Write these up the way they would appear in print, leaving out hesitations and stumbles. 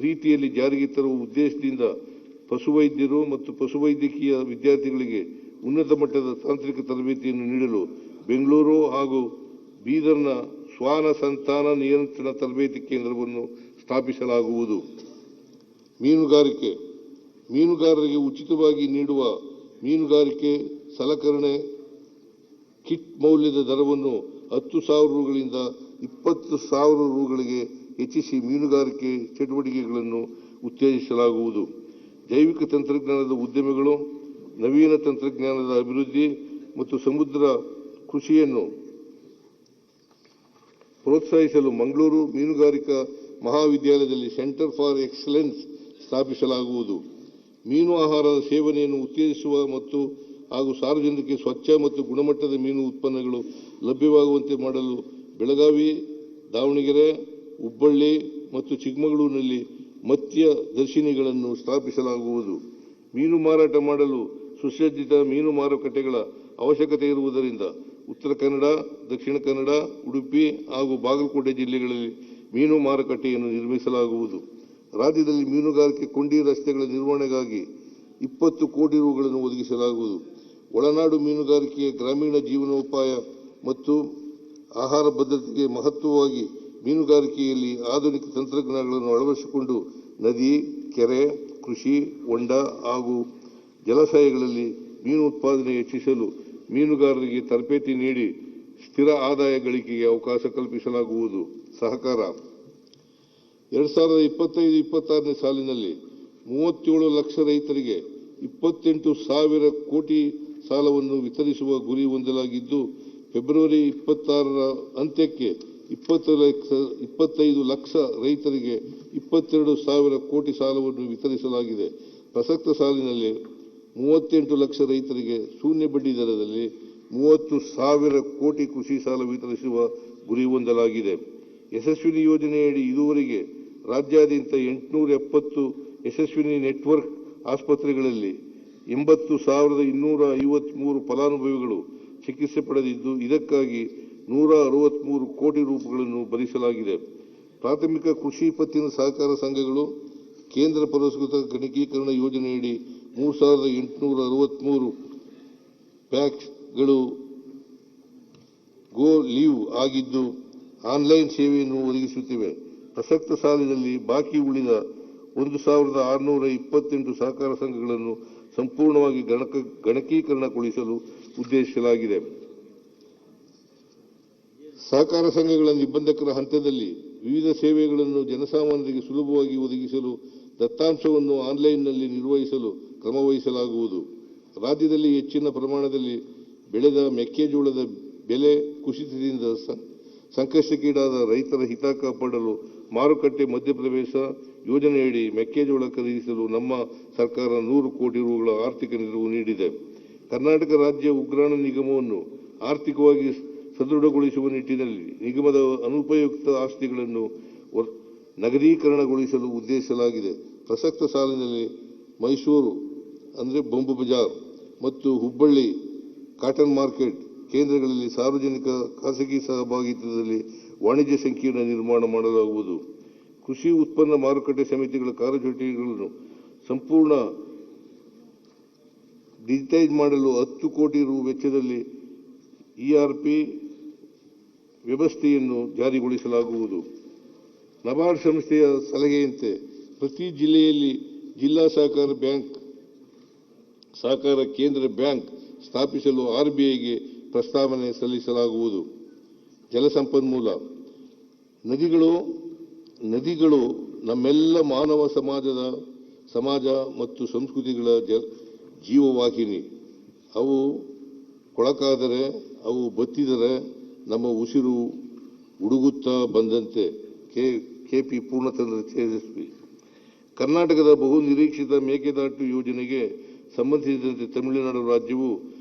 ರೀತಿಯಲ್ಲಿ ಜಾರಿಗೆ ತರುವ ಉದ್ದೇಶದಿಂದ ಪಶುವೈದ್ಯರು ಮತ್ತು ಪಶುವೈದ್ಯಕೀಯ ವಿದ್ಯಾರ್ಥಿಗಳಿಗೆ ಉನ್ನತ ಮಟ್ಟದ ತಾಂತ್ರಿಕ ತರಬೇತಿಯನ್ನು ನೀಡಲು ಬೆಂಗಳೂರು ಹಾಗೂ ಬೀದರ್ನ ಶ್ವಾನ ಸಂತಾನ ನಿಯಂತ್ರಣ ತರಬೇತಿ ಕೇಂದ್ರವನ್ನು ಸ್ಥಾಪಿಸಲಾಗುವುದು. ಮೀನುಗಾರರಿಗೆ ಉಚಿತವಾಗಿ ನೀಡುವ ಮೀನುಗಾರಿಕೆ ಸಲಕರಣೆ ಕಿಟ್ ಮೌಲ್ಯದ ದರವನ್ನು 10,000 ರೂಗಳಿಂದ 20,000 ರೂಗಳಿಗೆ ಹೆಚ್ಚಿಸಿ ಮೀನುಗಾರಿಕೆ ಚಟುವಟಿಕೆಗಳನ್ನು ಉತ್ತೇಜಿಸಲಾಗುವುದು. ಜೈವಿಕ ತಂತ್ರಜ್ಞಾನದ ಉದ್ಯಮಗಳು, ನವೀನ ತಂತ್ರಜ್ಞಾನದ ಅಭಿವೃದ್ಧಿ ಮತ್ತು ಸಮುದ್ರ ಕೃಷಿಯನ್ನು ಪ್ರೋತ್ಸಾಹಿಸಲು ಮಂಗಳೂರು ಮೀನುಗಾರಿಕಾ ಮಹಾವಿದ್ಯಾಲಯದಲ್ಲಿ ಸೆಂಟರ್ ಫಾರ್ ಎಕ್ಸಲೆನ್ಸ್ ಸ್ಥಾಪಿಸಲಾಗುವುದು. ಮೀನು ಆಹಾರದ ಸೇವನೆಯನ್ನು ಉತ್ತೇಜಿಸುವ ಹಾಗೂ ಸಾರ್ವಜನಿಕರಿಗೆ ಸ್ವಚ್ಛ ಮತ್ತು ಗುಣಮಟ್ಟದ ಮೀನು ಉತ್ಪನ್ನಗಳು ಲಭ್ಯವಾಗುವಂತೆ ಮಾಡಲು ಬೆಳಗಾವಿ, ದಾವಣಗೆರೆ, ಹುಬ್ಬಳ್ಳಿ ಮತ್ತು ಚಿಕ್ಕಮಗಳೂರಿನಲ್ಲಿ ಮತ್ಸ್ಯ ದರ್ಶಿನಿಗಳನ್ನು ಸ್ಥಾಪಿಸಲಾಗುವುದು. ಮೀನು ಮಾರಾಟ ಮಾಡಲು ಸುಸಜ್ಜಿತ ಮೀನು ಮಾರುಕಟ್ಟೆಗಳ ಅವಶ್ಯಕತೆ ಇರುವುದರಿಂದ ಉತ್ತರ ಕನ್ನಡ, ದಕ್ಷಿಣ ಕನ್ನಡ, ಉಡುಪಿ ಹಾಗೂ ಬಾಗಲಕೋಟೆ ಜಿಲ್ಲೆಗಳಲ್ಲಿ ಮೀನು ಮಾರುಕಟ್ಟೆಯನ್ನು ನಿರ್ಮಿಸಲಾಗುವುದು. ರಾಜ್ಯದಲ್ಲಿ ಮೀನುಗಾರಿಕೆ ಕೊಂಡಿ ರಸ್ತೆಗಳ ನಿರ್ವಹಣೆಗಾಗಿ 20 ಕೋಟಿ ರೂಗಳನ್ನು ಒದಗಿಸಲಾಗುವುದು. ಒಳನಾಡು ಮೀನುಗಾರಿಕೆಯ ಗ್ರಾಮೀಣ ಜೀವನೋಪಾಯ ಮತ್ತು ಆಹಾರ ಭದ್ರತೆಗೆ ಮಹತ್ವವಾಗಿ ಮೀನುಗಾರಿಕೆಯಲ್ಲಿ ಆಧುನಿಕ ತಂತ್ರಜ್ಞಾನಗಳನ್ನು ಅಳವಡಿಸಿಕೊಂಡು ನದಿ, ಕೆರೆ, ಕೃಷಿ ಹೊಂಡ ಹಾಗೂ ಜಲಾಶಯಗಳಲ್ಲಿ ಮೀನು ಉತ್ಪಾದನೆ ಹೆಚ್ಚಿಸಲು ಮೀನುಗಾರರಿಗೆ ತರಬೇತಿ ನೀಡಿ ಸ್ಥಿರ ಆದಾಯ ಗಳಿಕೆಗೆ ಅವಕಾಶ ಕಲ್ಪಿಸಲಾಗುವುದು. ಸಹಕಾರ 2025-26ನೇ ಸಾಲಿನಲ್ಲಿ 37 ಲಕ್ಷ ರೈತರಿಗೆ 28,000 ಕೋಟಿ ಸಾಲವನ್ನು ವಿತರಿಸುವ ಗುರಿ ಹೊಂದಲಾಗಿದ್ದು, ಫೆಬ್ರವರಿ 26ರ ಅಂತ್ಯಕ್ಕೆ 25 ಲಕ್ಷ ರೈತರಿಗೆ 22,000 ಕೋಟಿ ಸಾಲವನ್ನು ವಿತರಿಸಲಾಗಿದೆ. ಪ್ರಸಕ್ತ ಸಾಲಿನಲ್ಲಿ 38 ಲಕ್ಷ ರೈತರಿಗೆ ಶೂನ್ಯ ಬಡ್ಡಿ ದರದಲ್ಲಿ 30,000 ಕೋಟಿ ಕೃಷಿ ಸಾಲ ವಿತರಿಸುವ ಗುರಿ ಹೊಂದಲಾಗಿದೆ. ಯಶಸ್ವಿನಿ ಯೋಜನೆಯಡಿ ಇದುವರೆಗೆ ರಾಜ್ಯಾದ್ಯಂತ 870 ಯಶಸ್ವಿನಿ ನೆಟ್ವರ್ಕ್ ಆಸ್ಪತ್ರೆಗಳಲ್ಲಿ 80,253 ಫಲಾನುಭವಿಗಳು ಚಿಕಿತ್ಸೆ ಪಡೆದಿದ್ದು, ಇದಕ್ಕಾಗಿ 163 ಕೋಟಿ ರೂಪಾಯಿಗಳನ್ನು ಭರಿಸಲಾಗಿದೆ. ಪ್ರಾಥಮಿಕ ಕೃಷಿ ಪತ್ತಿನ ಸಹಕಾರ ಸಂಘಗಳು ಕೇಂದ್ರ ಪುರಸ್ಕೃತ ಗಣಕೀಕರಣ ಯೋಜನೆಯಡಿ 3,863 ಪ್ಯಾಕ್ಸ್ಗಳು ಗೋ ಲೀವ್ ಆಗಿದ್ದು ಆನ್ಲೈನ್ ಸೇವೆಯನ್ನು ಒದಗಿಸುತ್ತಿವೆ. ಪ್ರಸಕ್ತ ಸಾಲಿನಲ್ಲಿ ಬಾಕಿ ಉಳಿದ 1,628 ಸಹಕಾರ ಸಂಘಗಳನ್ನು ಸಂಪೂರ್ಣವಾಗಿ ಗಣಕೀಕರಣಗೊಳಿಸಲು ಉದ್ದೇಶಿಸಲಾಗಿದೆ. ಸಹಕಾರ ಸಂಘಗಳ ನಿಬಂಧಕರ ಹಂತದಲ್ಲಿ ವಿವಿಧ ಸೇವೆಗಳನ್ನು ಜನಸಾಮಾನ್ಯರಿಗೆ ಸುಲಭವಾಗಿ ಒದಗಿಸಲು ದತ್ತಾಂಶವನ್ನು ಆನ್ಲೈನ್ನಲ್ಲಿ ನಿರ್ವಹಿಸಲು ಕ್ರಮವಹಿಸಲಾಗುವುದು. ರಾಜ್ಯದಲ್ಲಿ ಹೆಚ್ಚಿನ ಪ್ರಮಾಣದಲ್ಲಿ ಬೆಳೆದ ಮೆಕ್ಕೆಜೋಳದ ಬೆಲೆ ಕುಸಿತದಿಂದ ಸಂಕಷ್ಟಕ್ಕೀಡಾದ ರೈತರ ಹಿತ ಕಾಪಾಡಲು ಮಾರುಕಟ್ಟೆ ಮಧ್ಯಪ್ರವೇಶ ಯೋಜನೆಯಡಿ ಮೆಕ್ಕೆಜೋಳ ಖರೀದಿಸಲು ನಮ್ಮ ಸರ್ಕಾರ 100 ಕೋಟಿ ರೂಗಳ ಆರ್ಥಿಕ ನೆರವು ನೀಡಿದೆ. ಕರ್ನಾಟಕ ರಾಜ್ಯ ಉಗ್ರಾಣ ನಿಗಮವನ್ನು ಆರ್ಥಿಕವಾಗಿ ಸದೃಢಗೊಳಿಸುವ ನಿಟ್ಟಿನಲ್ಲಿ ನಿಗಮದ ಅನುಪಯುಕ್ತ ಆಸ್ತಿಗಳನ್ನು ನಗದೀಕರಣಗೊಳಿಸಲು ಉದ್ದೇಶಿಸಲಾಗಿದೆ. ಪ್ರಸಕ್ತ ಸಾಲಿನಲ್ಲಿ ಮೈಸೂರು ಬೊಂಬು ಬಜಾರ್ ಮತ್ತು ಹುಬ್ಬಳ್ಳಿ ಕಾಟನ್ ಮಾರ್ಕೆಟ್ ಕೇಂದ್ರಗಳಲ್ಲಿ ಸಾರ್ವಜನಿಕ ಖಾಸಗಿ ಸಹಭಾಗಿತ್ವದಲ್ಲಿ ವಾಣಿಜ್ಯ ಸಂಕೀರ್ಣ ನಿರ್ಮಾಣ ಮಾಡಲಾಗುವುದು. ಕೃಷಿ ಉತ್ಪನ್ನ ಮಾರುಕಟ್ಟೆ ಸಮಿತಿಗಳ ಕಾರ್ಯಚಟುವಟಿಕೆಗಳನ್ನು ಸಂಪೂರ್ಣ ಡಿಜಿಟೈಸ್ ಮಾಡಲು 10 ಕೋಟಿ ರು ವೆಚ್ಚದಲ್ಲಿ ERP ವ್ಯವಸ್ಥೆಯನ್ನು ಜಾರಿಗೊಳಿಸಲಾಗುವುದು. ನಬಾರ್ಡ್ ಸಂಸ್ಥೆಯ ಸಲಹೆಯಂತೆ ಪ್ರತಿ ಜಿಲ್ಲೆಯಲ್ಲಿ ಜಿಲ್ಲಾ ಸಹಕಾರ ಬ್ಯಾಂಕ್, ಸಹಕಾರ ಕೇಂದ್ರ ಬ್ಯಾಂಕ್ ಸ್ಥಾಪಿಸಲು RBIಗೆ ಪ್ರಸ್ತಾವನೆ ಸಲ್ಲಿಸಲಾಗುವುದು. ಜಲಸಂಪನ್ಮೂಲ ನದಿಗಳು ನಮ್ಮೆಲ್ಲ ಮಾನವ ಸಮಾಜ ಮತ್ತು ಸಂಸ್ಕೃತಿಗಳ ಜೀವವಾಹಿನಿ. ಅವು ಕೊಳಕಾದರೆ, ಅವು ಬತ್ತಿದರೆ ನಮ್ಮ ಉಸಿರು ಉಡುಗುತ್ತಾ ಬಂದಂತೆ. KP ಪೂರ್ಣಚಂದ್ರ ತೇಜಸ್ವಿ. ಕರ್ನಾಟಕದ ಬಹು ನಿರೀಕ್ಷಿತ ಮೇಕೆದಾಟು ಯೋಜನೆಗೆ ಸಂಬಂಧಿಸಿದಂತೆ ತಮಿಳುನಾಡು ರಾಜ್ಯವು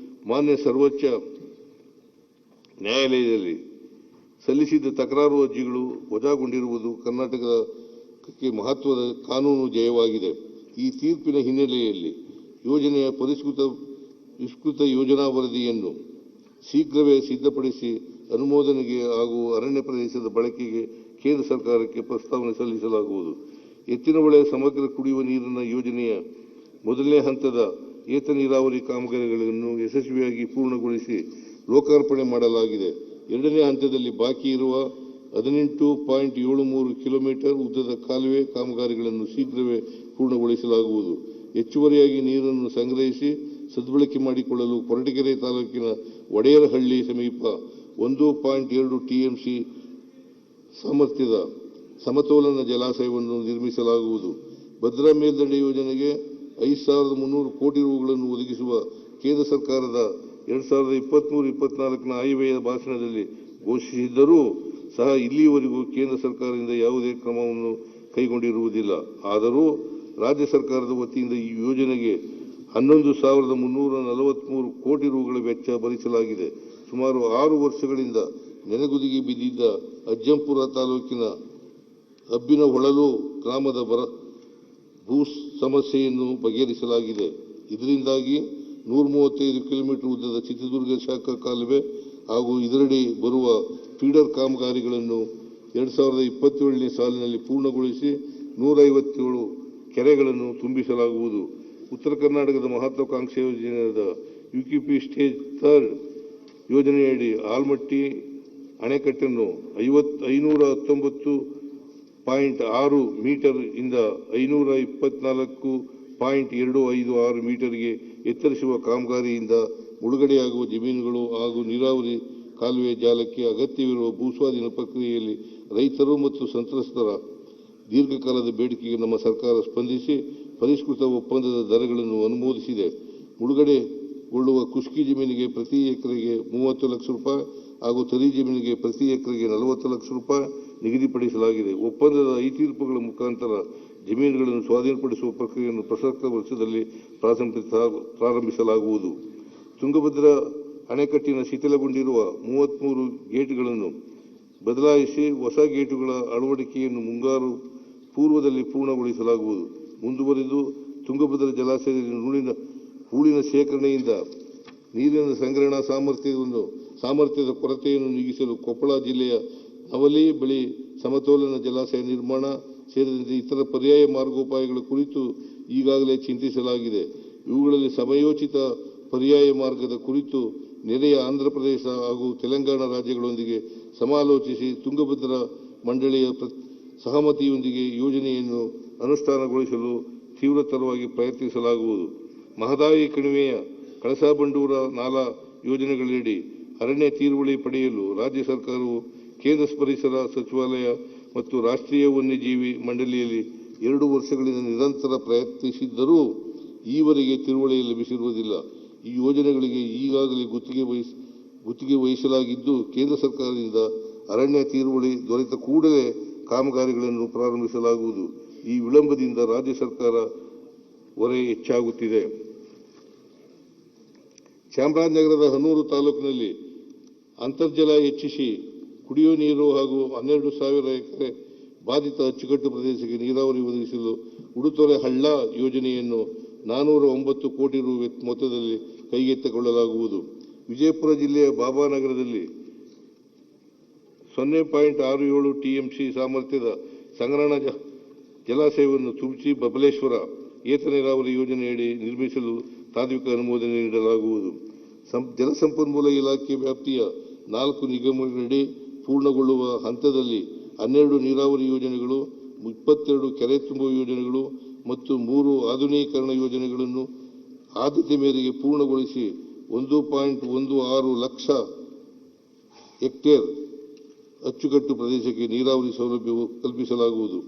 ಮಾನ್ಯ ಸರ್ವೋಚ್ಚ ನ್ಯಾಯಾಲಯದಲ್ಲಿ ಸಲ್ಲಿಸಿದ ತಕರಾರು ಅರ್ಜಿಗಳು ವಜಾಗೊಂಡಿರುವುದು ಕರ್ನಾಟಕಕ್ಕೆ ಮಹತ್ವದ ಕಾನೂನು ಜಯವಾಗಿದೆ. ಈ ತೀರ್ಪಿನ ಹಿನ್ನೆಲೆಯಲ್ಲಿ ಯೋಜನೆಯ ವಿಸ್ತೃತ ಯೋಜನಾ ವರದಿಯನ್ನು ಶೀಘ್ರವೇ ಸಿದ್ಧಪಡಿಸಿ ಅನುಮೋದನೆಗೆ ಹಾಗೂ ಅರಣ್ಯ ಪ್ರದೇಶದ ಬಳಕೆಗೆ ಕೇಂದ್ರ ಸರ್ಕಾರಕ್ಕೆ ಪ್ರಸ್ತಾವನೆ ಸಲ್ಲಿಸಲಾಗುವುದು. ಎತ್ತಿನಹೊಳೆ ಸಮಗ್ರ ಕುಡಿಯುವ ನೀರಿನ ಯೋಜನೆಯ ಮೊದಲನೇ ಹಂತದ ಏತ ನೀರಾವರಿ ಕಾಮಗಾರಿಗಳನ್ನು ಯಶಸ್ವಿಯಾಗಿ ಪೂರ್ಣಗೊಳಿಸಿ ಲೋಕಾರ್ಪಣೆ ಮಾಡಲಾಗಿದೆ. ಎರಡನೇ ಹಂತದಲ್ಲಿ ಬಾಕಿ ಇರುವ 18.73 ಕಿಲೋಮೀಟರ್ ಉದ್ದದ ಕಾಲುವೆ ಕಾಮಗಾರಿಗಳನ್ನು ಶೀಘ್ರವೇ ಪೂರ್ಣಗೊಳಿಸಲಾಗುವುದು. ಹೆಚ್ಚುವರಿಯಾಗಿ ನೀರನ್ನು ಸಂಗ್ರಹಿಸಿ ಸದ್ಬಳಕೆ ಮಾಡಿಕೊಳ್ಳಲು ಕೊರಟಗೆರೆ ತಾಲೂಕಿನ ಒಡೆಯರಹಳ್ಳಿ ಸಮೀಪ 1.2 ಟಿಎಂಸಿ ಸಾಮರ್ಥ್ಯದ ಸಮತೋಲನ ಜಲಾಶಯವನ್ನು ನಿರ್ಮಿಸಲಾಗುವುದು. ಭದ್ರಾ ಮೇಲ್ದಂಡೆ ಯೋಜನೆಗೆ 5,300 ಕೋಟಿ ರುಗಳನ್ನು ಒದಗಿಸುವ ಕೇಂದ್ರ ಸರ್ಕಾರದ 2023-24ನ ಆಯವ್ಯಯ ಭಾಷಣದಲ್ಲಿ ಘೋಷಿಸಿದ್ದರೂ ಸಹ ಇಲ್ಲಿಯವರೆಗೂ ಕೇಂದ್ರ ಸರ್ಕಾರದಿಂದ ಯಾವುದೇ ಕ್ರಮವನ್ನು ಕೈಗೊಂಡಿರುವುದಿಲ್ಲ. ಆದರೂ ರಾಜ್ಯ ಸರ್ಕಾರದ ವತಿಯಿಂದ ಈ ಯೋಜನೆಗೆ 11,343 ಕೋಟಿ ರುಗಳ ವೆಚ್ಚ ಭರಿಸಲಾಗಿದೆ. ಸುಮಾರು 6 ವರ್ಷಗಳಿಂದ ನೆನೆಗುದಿಗೆ ಬಿದ್ದಿದ್ದ ಅಜ್ಜಂಪುರ ತಾಲೂಕಿನ ಅಬ್ಬಿನಹೊಳಲು ಗ್ರಾಮದ ಭೂ ಸಮಸ್ಯೆಯನ್ನು ಬಗೆಹರಿಸಲಾಗಿದೆ. ಇದರಿಂದಾಗಿ 135 ಕಿಲೋಮೀಟರ್ ಉದ್ದದ ಚಿತ್ರದುರ್ಗ ಶಾಖಾ ಕಾಲುವೆ ಹಾಗೂ ಇದರಡಿ ಬರುವ ಫೀಡರ್ ಕಾಮಗಾರಿಗಳನ್ನು 2027ನೇ ಸಾಲಿನಲ್ಲಿ ಪೂರ್ಣಗೊಳಿಸಿ 157 ಕೆರೆಗಳನ್ನು ತುಂಬಿಸಲಾಗುವುದು. ಉತ್ತರ ಕರ್ನಾಟಕದ ಮಹತ್ವಾಕಾಂಕ್ಷೆ ಯೋಜನೆಯಾದ ಯುಕೆಪಿ ಸ್ಟೇಜ್ 3 ಯೋಜನೆಯಡಿ ಆಲ್ಮಟ್ಟಿ ಅಣೆಕಟ್ಟನ್ನು 519.6 ಮೀಟರ್ ಇಂದ 524.256 ಮೀಟರ್ಗೆ ಎತ್ತರಿಸುವ ಕಾಮಗಾರಿಯಿಂದ ಮುಳುಗಡೆಯಾಗುವ ಜಮೀನುಗಳು ಹಾಗೂ ನೀರಾವರಿ ಕಾಲುವೆ ಜಾಲಕ್ಕೆ ಅಗತ್ಯವಿರುವ ಭೂಸ್ವಾಧೀನ ಪ್ರಕ್ರಿಯೆಯಲ್ಲಿ ರೈತರು ಮತ್ತು ಸಂತ್ರಸ್ತರ ದೀರ್ಘಕಾಲದ ಬೇಡಿಕೆಗೆ ನಮ್ಮ ಸರ್ಕಾರ ಸ್ಪಂದಿಸಿ ಪರಿಷ್ಕೃತ ಒಪ್ಪಂದದ ದರಗಳನ್ನು ಅನುಮೋದಿಸಿದೆ. ಮುಳುಗಡೆಗೊಳ್ಳುವ ಖುಷ್ಕಿ ಜಮೀನಿಗೆ ಪ್ರತಿ ಎಕರೆಗೆ 30 ಲಕ್ಷ ರೂಪಾಯಿ ಹಾಗೂ ತರಿ ಜಮೀನಿಗೆ ಪ್ರತಿ ಎಕರೆಗೆ 40 ಲಕ್ಷ ರೂಪಾಯಿ ನಿಗದಿಪಡಿಸಲಾಗಿದೆ. ಒಪ್ಪಂದದ ಈ ತೀರ್ಪುಗಳ ಮುಖಾಂತರ ಜಮೀನುಗಳನ್ನು ಸ್ವಾಧೀನಪಡಿಸುವ ಪ್ರಕ್ರಿಯೆಯನ್ನು ಪ್ರಸಕ್ತ ವರ್ಷದಲ್ಲಿ ಪ್ರಾರಂಭಿಸಲಾಗುವುದು. ತುಂಗಭದ್ರಾ ಅಣೆಕಟ್ಟಿನ ಶಿಥಿಲಗೊಂಡಿರುವ 33 ಗೇಟ್ಗಳನ್ನು ಬದಲಾಯಿಸಿ ಹೊಸ ಗೇಟುಗಳ ಅಳವಡಿಕೆಯನ್ನು ಮುಂಗಾರು ಪೂರ್ವದಲ್ಲಿ ಪೂರ್ಣಗೊಳಿಸಲಾಗುವುದು. ಮುಂದುವರೆದು ತುಂಗಭದ್ರಾ ಜಲಾಶಯದಲ್ಲಿ ಹೂಳಿನ ಶೇಖರಣೆಯಿಂದ ನೀರಿನ ಸಂಗ್ರಹಣಾ ಸಾಮರ್ಥ್ಯದ ಕೊರತೆಯನ್ನು ನೀಗಿಸಲು ಕೊಪ್ಪಳ ಜಿಲ್ಲೆಯ ನವಲಿ ಬಳಿ ಸಮತೋಲನ ಜಲಾಶಯ ನಿರ್ಮಾಣ ಸೇರಿದಂತೆ ಇತರ ಪರ್ಯಾಯ ಮಾರ್ಗೋಪಾಯಗಳ ಕುರಿತು ಈಗಾಗಲೇ ಚಿಂತಿಸಲಾಗಿದೆ. ಇವುಗಳಲ್ಲಿ ಸಮಯೋಚಿತ ಪರ್ಯಾಯ ಮಾರ್ಗದ ಕುರಿತು ನೆರೆಯ ಆಂಧ್ರಪ್ರದೇಶ ಹಾಗೂ ತೆಲಂಗಾಣ ರಾಜ್ಯಗಳೊಂದಿಗೆ ಸಮಾಲೋಚಿಸಿ ತುಂಗಭದ್ರಾ ಮಂಡಳಿಯ ಸಹಮತಿಯೊಂದಿಗೆ ಯೋಜನೆಯನ್ನು ಅನುಷ್ಠಾನಗೊಳಿಸಲು ತೀವ್ರತರವಾಗಿ ಪ್ರಯತ್ನಿಸಲಾಗುವುದು. ಮಹದಾಯಿ ಕಣಿವೆಯ ಕಳಸಾ-ಬಂಡೂರ ನಾಲಾ ಯೋಜನೆಗಳಡಿ ಅರಣ್ಯ ತೀರುವಳಿ ಪಡೆಯಲು ರಾಜ್ಯ ಸರ್ಕಾರವು ಕೇಂದ್ರ ಪರಿಸರ ಸಚಿವಾಲಯ ಮತ್ತು ರಾಷ್ಟ್ರೀಯ ವನ್ಯಜೀವಿ ಮಂಡಳಿಯಲ್ಲಿ 2 ವರ್ಷಗಳಿಂದ ನಿರಂತರ ಪ್ರಯತ್ನಿಸಿದ್ದರೂ ಈವರೆಗೆ ತಿರುವಳಿ ಲಭಿಸಿರುವುದಿಲ್ಲ. ಈ ಯೋಜನೆಗಳಿಗೆ ಈಗಾಗಲೇ ಗುತ್ತಿಗೆ ವಹಿಸಲಾಗಿದ್ದು, ಕೇಂದ್ರ ಸರ್ಕಾರದಿಂದ ಅರಣ್ಯ ತೀರುವಳಿ ದೊರೆತ ಕೂಡಲೇ ಕಾಮಗಾರಿಗಳನ್ನು ಪ್ರಾರಂಭಿಸಲಾಗುವುದು. ಈ ವಿಳಂಬದಿಂದ ರಾಜ್ಯ ಸರ್ಕಾರ ಹೊರೆ ಹೆಚ್ಚಾಗುತ್ತಿದೆ. ಚಾಮರಾಜನಗರದ ಹನೂರು ತಾಲೂಕಿನಲ್ಲಿ ಅಂತರ್ಜಲ ಹೆಚ್ಚಿಸಿ ಕುಡಿಯುವ ನೀರು ಹಾಗೂ 12,000 ಎಕರೆ ಬಾಧಿತ ಅಚ್ಚುಕಟ್ಟು ಪ್ರದೇಶಕ್ಕೆ ನೀರಾವರಿ ಒದಗಿಸಲು ಉಡುತೊರೆ ಹಳ್ಳ ಯೋಜನೆಯನ್ನು 409 ಕೋಟಿ ರು ಮೊತ್ತದಲ್ಲಿ ಕೈಗೆತ್ತಿಕೊಳ್ಳಲಾಗುವುದು. ವಿಜಯಪುರ ಜಿಲ್ಲೆಯ ಬಾಬಾನಗರದಲ್ಲಿ 0.67 ಟಿಎಂಸಿ ಸಾಮರ್ಥ್ಯದ ಸಂಗ್ರಹಣಾ ಜಲಾಶಯವನ್ನು ತುಮಚಿ ಬಬಲೇಶ್ವರ ಏತ ನೀರಾವರಿ ಯೋಜನೆಯಡಿ ನಿರ್ಮಿಸಲು ತಾತ್ವಿಕ ಅನುಮೋದನೆ ನೀಡಲಾಗುವುದು. ಜಲಸಂಪನ್ಮೂಲ ಇಲಾಖೆ ವ್ಯಾಪ್ತಿಯ 4 ನಿಗಮಗಳಡಿ ಪೂರ್ಣಗೊಳ್ಳುವ ಹಂತದಲ್ಲಿ 12 ನೀರಾವರಿ ಯೋಜನೆಗಳು, 22 ಕೆರೆ ತುಂಬುವ ಯೋಜನೆಗಳು ಮತ್ತು 3 ಆಧುನೀಕರಣ ಯೋಜನೆಗಳನ್ನು ಆದ್ಯತೆ ಮೇರೆಗೆ ಪೂರ್ಣಗೊಳಿಸಿ 1.16 ಲಕ್ಷ ಹೆಕ್ಟೇರ್ ಅಚ್ಚುಕಟ್ಟು ಪ್ರದೇಶಕ್ಕೆ ನೀರಾವರಿ ಸೌಲಭ್ಯವು ಕಲ್ಪಿಸಲಾಗುವುದು.